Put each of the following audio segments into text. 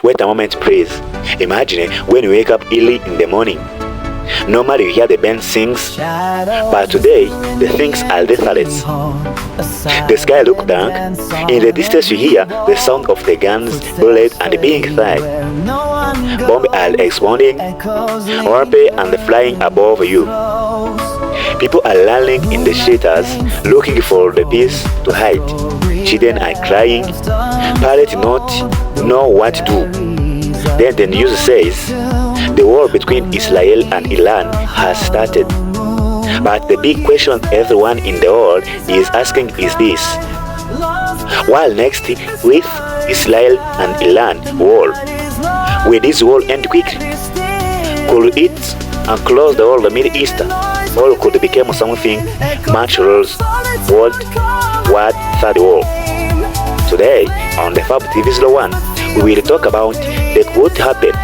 Wait a moment, please. Imagine when you wake up early in the morning. Normally you hear the band sings, but today the things are different. The sky looks dark. In the distance you hear the sound of the guns, bullets and being fired. Bombs are exploding, warfare and flying above you. People are lying in the shelters looking for the peace to hide. Children are crying. Parents not know what to do. Then the news says the war between Israel and Iran has started. But the big question everyone in the world is asking is this: what next with Israel and Iran war? Will this war end quickly? Could it close the whole Middle East, or could it become something much worse, World War III war? Today on the Fab TV 01, we will talk about what happened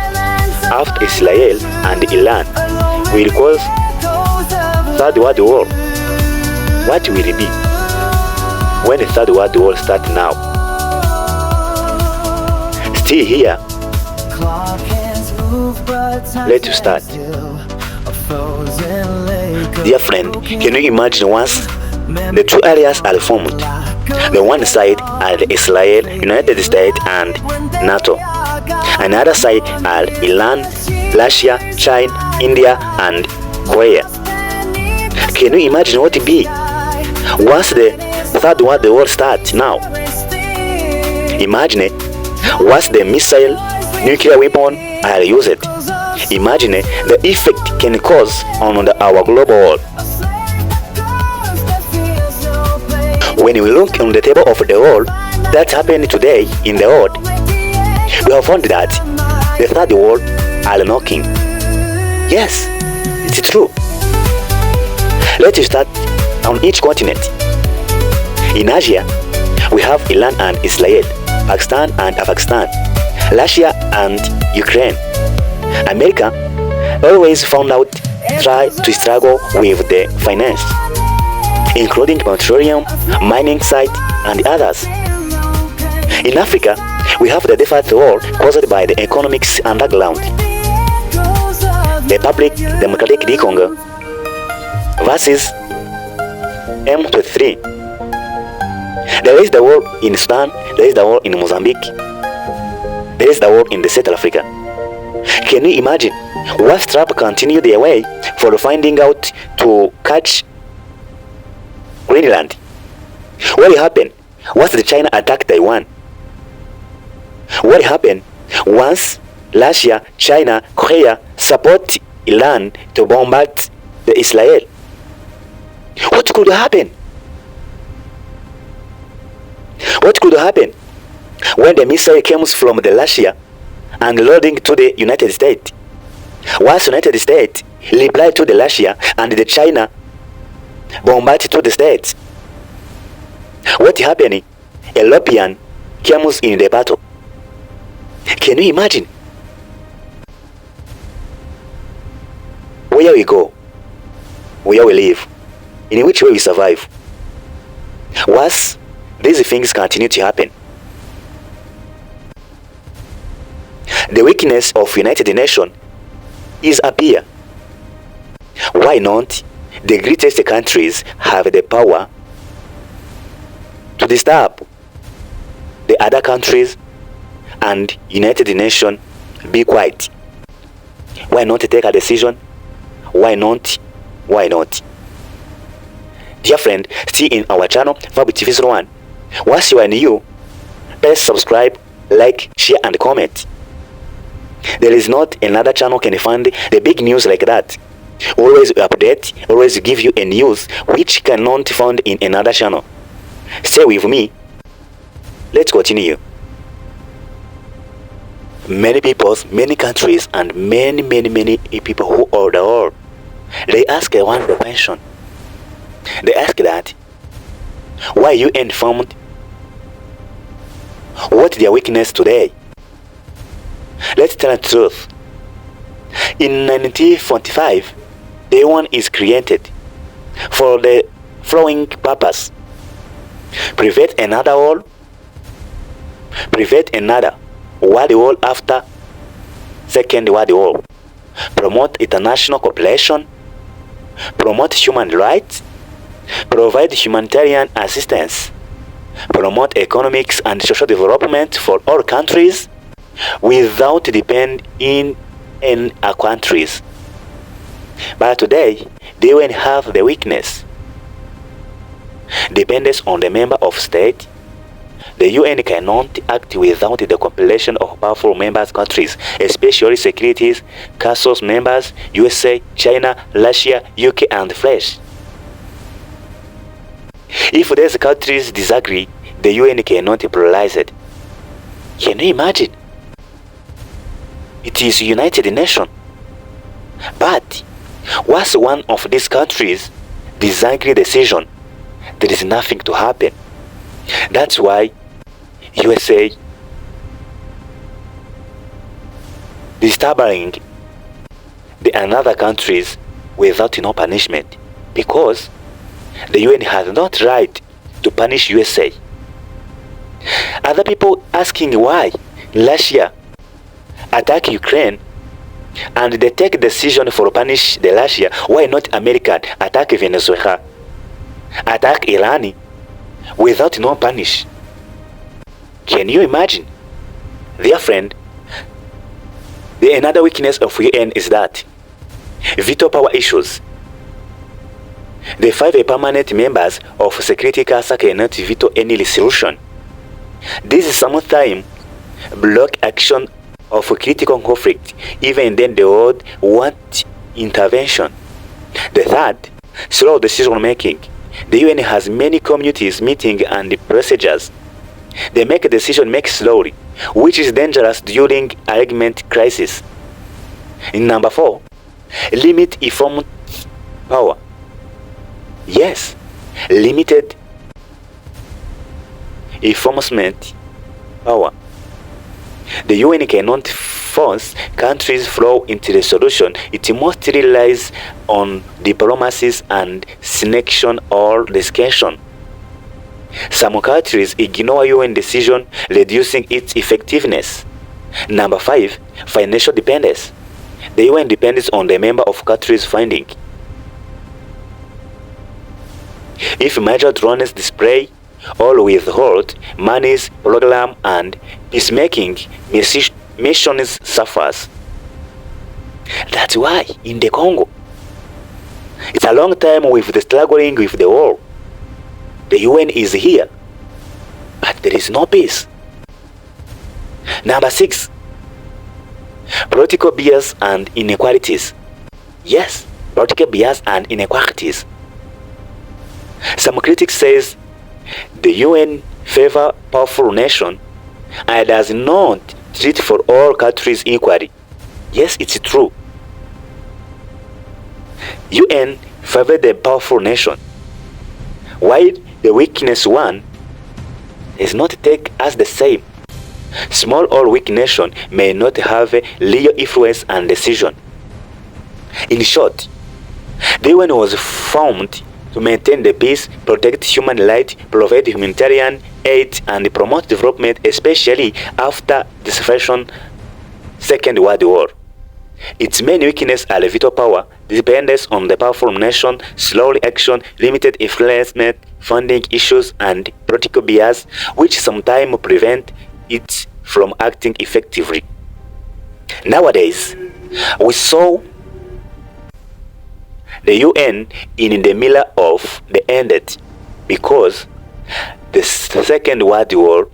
after Israel and Iran will cause Third World War. What will it be when the Third World War starts now? Still here. Let's start. Dear friend, can you imagine once the two areas are formed? The one side are Israel, United States and NATO. Another side are Iran, Russia, China, India and Korea. Can you imagine what it be once the Third World War starts now? Imagine it, once the missile, nuclear weapon are used. Imagine the effect can cause on our global world. When we look on the table of the world that happened today in the world, we have found that the third world are knocking. Yes, it's true. Let's start on each continent. In Asia, we have Iran and Israel, Pakistan and Afghanistan, Russia and Ukraine. America always found out try to struggle with the finance, including petroleum, mining site and others. In Africa, we have the deficit war caused by the economics underground. The Republic Democratic of Congo versus M23. There is the war in Sudan, there is the war in Mozambique, there is the war in the Central Africa. Can you imagine what Trump continued their way for finding out to catch Greenland? What happened once the China attacked Taiwan? What happened once Russia, China, Korea support Iran to bombard the Israel? What could happen? What could happen when the missile comes from the Russia and loading to the United States? Once United States reply to the Russia and the China bombard to the States, what happened? European comes in the battle. Can you imagine? Where we go, where we live, in which way we survive. Once these things continue to happen, the weakness of United Nations is appear. Why not the greatest countries have the power to disturb the other countries and United Nations be quiet? Why not take a decision? Why not? Why not? Dear friend, still in our channel Fab TV 01. Once you are new, please subscribe, like, share and comment. There is not another channel can find the big news like that. Always update, always give you a news which cannot found in another channel. Stay with me. Let's continue. Many people, many countries and many people who are the world, they ask one question. They ask that why UN formed? What their weakness today? Let's tell the truth. In 1945, the UN is created for the following purpose: prevent another war, prevent another, World War after Second World War, promote international cooperation, promote human rights, provide humanitarian assistance, promote economics and social development for all countries without depending on other countries. But today, they will have the weakness. Dependence on the member of state. The UN cannot act without the cooperation of powerful member countries, especially Security Council members USA, China, Russia, UK, and France. If these countries disagree, the UN cannot pluralize it. Can you imagine? It is United Nations. But once one of these countries disagree decision, there is nothing to happen. That's why USA disturbing the another countries without no punishment, because the UN has not right to punish USA. Other people asking why Russia attack Ukraine and they take decision for punish the Russia, why not America attack Venezuela, attack Iran without no punish? Can you imagine? Dear friend, another weakness of UN is that veto power issues. The 5 permanent members of Security Council cannot veto any resolution. This is sometimes block action of critical conflict, even then the world want intervention. The third, slow decision making. The UN has many communities meeting and procedures. They make a decision slowly, which is dangerous during argument crisis. In number 4, limit informed power. Yes, limited enforcement power. The UN cannot force countries flow into the solution. It mostly relies on diplomacy and selection or discussion. Some countries ignore UN decision, reducing its effectiveness. Number 5, financial dependence. The UN depends on the member of countries' funding. If major drones display or withhold monies, program and peacemaking missions suffers. That's why in the Congo, it's a long time with the struggling with the war. The UN is here, but there is no peace. Number 6, political bias and inequalities. Yes, political bias and inequalities. Some critics says the UN favor powerful nation and does not treat for all countries equally. Yes, it's true. UN favor the powerful nation, while the weakness one is not take as the same. Small or weak nation may not have a real influence and decision. In short, the UN was formed to maintain the peace, protect human rights, provide humanitarian aid, and promote development, especially after the Second World War. Its main weaknesses are veto power, dependence on the powerful nation, slow action, limited influence, funding issues, and political bias, which sometimes prevent it from acting effectively. Nowadays, we saw the UN in the middle of the end, because the Second World War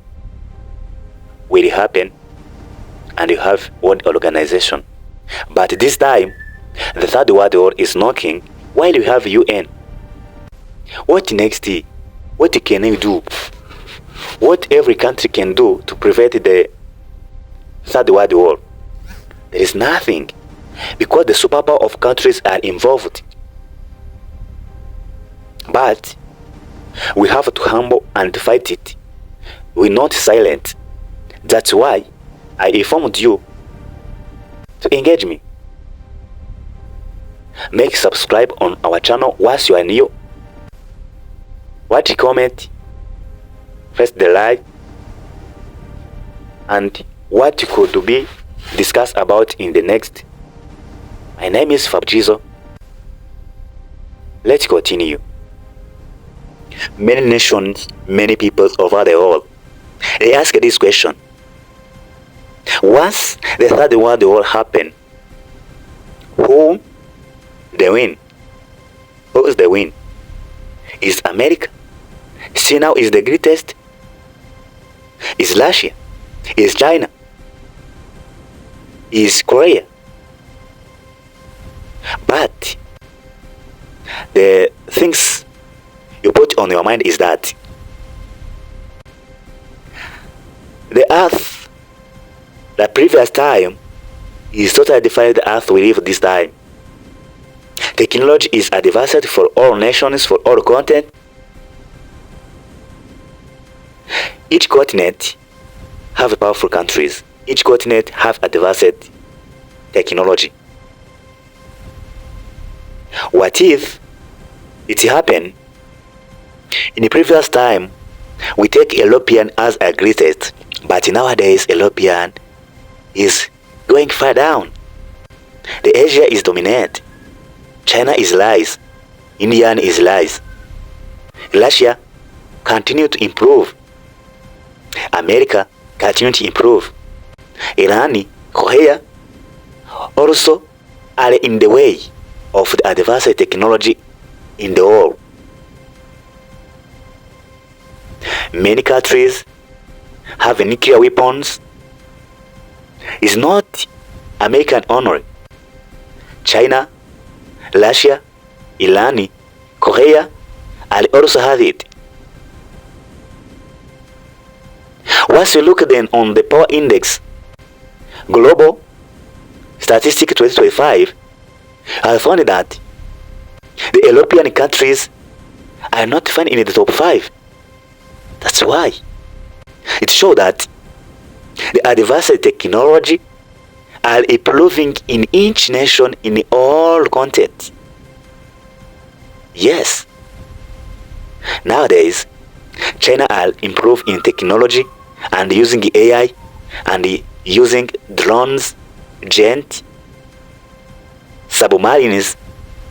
will happen and you have one organization. But this time, the Third World War is knocking while you have UN. What next? What can you do? What every country can do to prevent the Third World War? There is nothing, because the superpower of countries are involved. But we have to humble and fight it. We're not silent. That's why I informed you to engage me. Make subscribe on our channel once you are new. Comment, press the like, and what could be discussed about in the next. My name is Fabrizo. Let's continue. Many nations, many peoples over the world, they ask this question. Once the Third World War happened, who the win? Who is the win? Is America? See, now is the greatest? Is Russia? Is China? Is Korea? But the things you put on your mind is that the earth, the previous time, is totally different the earth we live this time. Technology is advanced for all nations, for all continents. Each continent have powerful countries. Each continent have advanced technology. What if it happened in the previous time we take European as a greatest, but nowadays European is going far down. The Asia is dominant. China is lies. India is lies. Russia continue to improve. America continue to improve. Iran, Korea also are in the way of the advanced technology in the world. Many countries have nuclear weapons. It's not American only. China, Russia, Iran, Korea, and also have it. Once you look then on the power index, global statistic 2025, I found that the European countries are not found in the top 5. That's why it shows that the advanced technology are improving in each nation in all continents. Yes, nowadays China are improved in technology and using AI and using drones, jet, submarines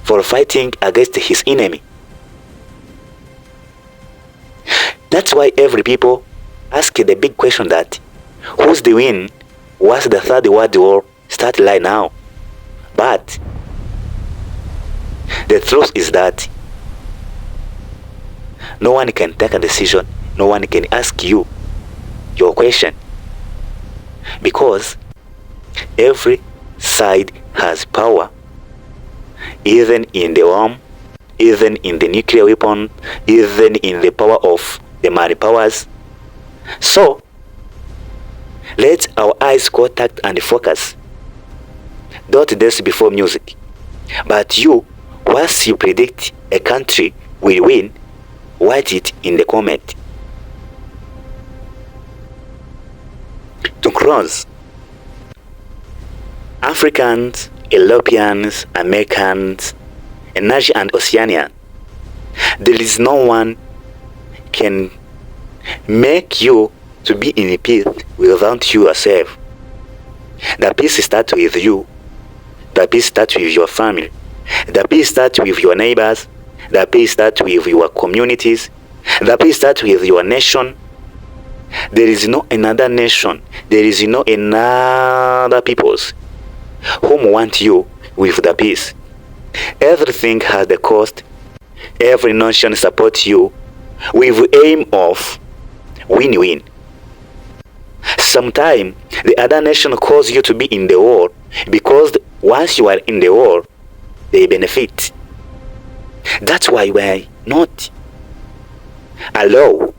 for fighting against his enemy. That's why every people ask the big question that who's the win? What's the Third World War start right now? But the truth is that no one can take a decision. No one can ask you your question, because every side has power, even in the bomb, even in the nuclear weapon, even in the power of the money powers. So let our eyes contact and focus. Don't dance before music. But you, once you predict a country will win, write it in the comment. To close, Africans, Europeans, Americans, and Asia and Oceania, there is no one can make you to be in peace without you yourself. The peace starts with you. The peace starts with your family. The peace starts with your neighbors. The peace starts with your communities. The peace starts with your nation. There is no another nation. There is no another peoples whom want you with the peace. Everything has the cost. Every nation supports you with aim of win-win. Sometimes the other nation calls you to be in the war because once you are in the war, they benefit. That's why we not allow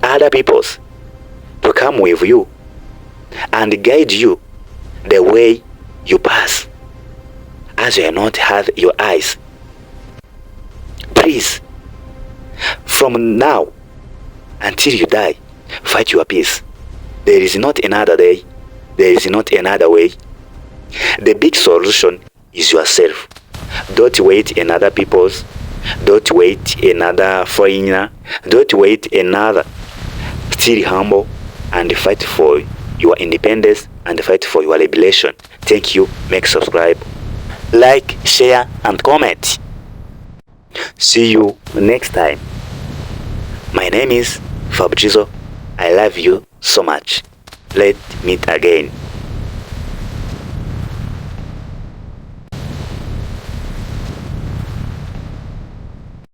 other peoples to come with you and guide you the way you pass, as you not have your eyes. Please, from now until you die, fight your peace. There is not another day. There is not another way. The big solution is yourself. Don't wait another people's. Don't wait another foreigner. Don't wait another. Still humble. and fight for your independence and fight for your liberation. Thank you. Make subscribe, like, share and comment. See you next time. My name is Fabjizo. I love you so much. Let's meet again.